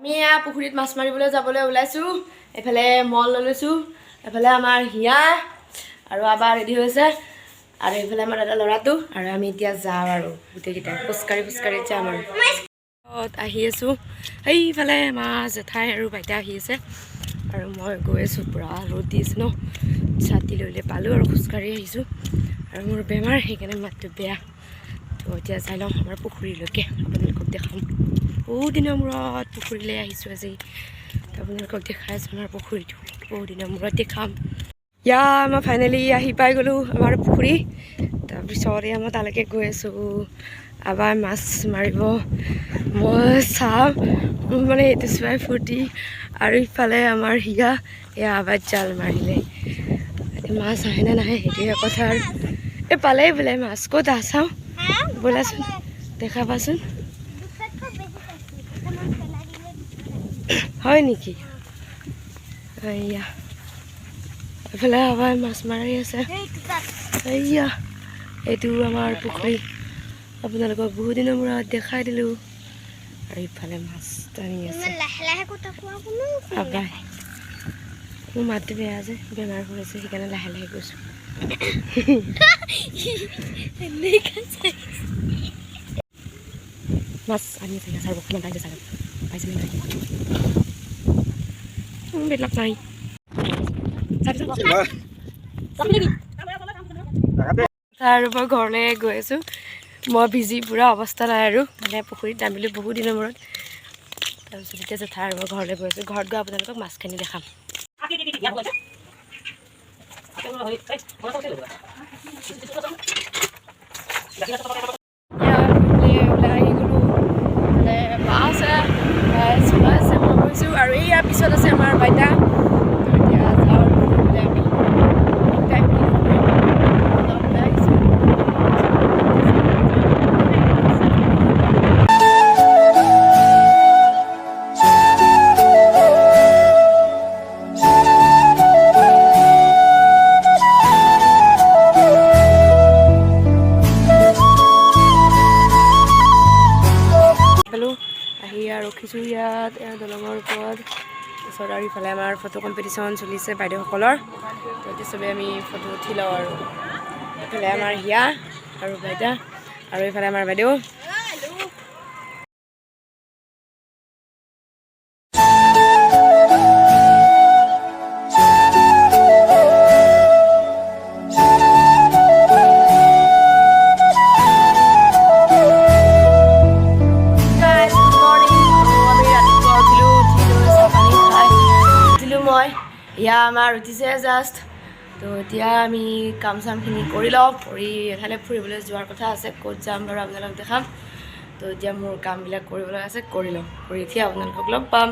আমি পুখুৰীত মাছ মাৰিবলৈ যাবলৈ ওলাইছোঁ। এফালে মল লৈ লৈছোঁ, এফালে আমাৰ হিয়া আৰু আবাৰ ৰেডি হৈছে, আৰু এইফালে আমাৰ এটা ল'ৰাটো, আৰু আমি এতিয়া যাওঁ আৰু গোটেইকেইটা খোজকাঢ়ি যাম আৰু আহি আছোঁ। সেইফালে মা জেঠাই আৰু বাইতা আহি আছে, আৰু মই গৈ আছোঁ। পূৰা ৰ'দ দি আছে ন, ছাতি লৈ পালোঁ আৰু খোজকাঢ়ি আহিছোঁ। আৰু মোৰ বেমাৰ, সেইকাৰণে মাতটো বেয়া। তো এতিয়া চাই লওঁ আমাৰ পুখুৰীলৈকে, আপোনালোকক দেখাম। বহুত দিনৰ মূৰত পুখুৰীলৈ আহিছোঁ আজি, আপোনালোকক দেখাই আছোঁ আমাৰ পুখুৰীটো। বহুত দিনৰ মূৰত দেখাম। ইয়া মই ফাইনেলি আহি পাই গ'লোঁ আমাৰ পুখুৰী। তাৰপিছত মই তালৈকে গৈ আছোঁ, আবাৰ মাছ মাৰিব মই চাম, মানে এইটো চোৱাই ফূৰ্তি। আৰু ইফালে আমাৰ হিয়া, এয়া আবাৰ জাল মাৰিলে, মাছ আহেনে নাহে সেইটোহে কথা। আৰু এই পালেই বোলে মাছ, ক'ত চাওঁ ব'লাচোন দেখাবাচোন। হয় নেকি? এয়া এইফালে আবাৰ মাছ মাৰি আছে। এয়া এইটো আমাৰ পুখুৰী, আপোনালোকক বহুত দিনৰ মূৰত দেখাই দিলোঁ। আৰু ইফালে মাছ টানি আছে আবাই। মোৰ মাতটো বেয়া যে, বেমাৰ হৈ আছে, সেইকাৰণে লাহে লাহে গৈছোঁ। মাছ আনি আছে চাৰ বৰ্তমান পাইছে চাগে, পাইছে নাই বেলেগ নাই। আৰু মই ঘৰলৈ গৈ আছোঁ। মই ভিজি পুৰা অৱস্থা নাই আৰু, মানে পুখুৰীত নামিলোঁ বহুত দিনৰ মূৰত। তাৰপিছত এতিয়া জেঠাই আৰু মই ঘৰলৈ গৈ আছোঁ। ঘৰত গৈ আপোনালোকক মাছখিনি দেখাম। আৰু ইয়াৰ পিছত আছে আমাৰ বাইতা। আহি ৰখিছোঁ ইয়াত, দলঙৰ ওপৰত। তাৰপিছত আৰু ইফালে আমাৰ ফটো কম্পিটিশ্যন চলিছে বাইদেউসকলৰ, তো এতিয়া চবেই আমি ফটো উঠি লওঁ। আৰু এইফালে আমাৰ হিয়া আৰু বাইদেউ, আৰু এইফালে আমাৰ বাইদেউ। ইয়া আমাৰ উঠিছে জাষ্ট। তো এতিয়া আমি কাম চামখিনি কৰি লওঁ, কৰি এঠাইলৈ ফুৰিবলৈ যোৱাৰ কথা আছে। ক'ত যাম বাৰু আপোনালোকক দেখাম। তো এতিয়া মোৰ কামবিলাক কৰিবলৈ আছে, কৰি লওঁ, কৰি উঠি আপোনালোকক লগ পাম।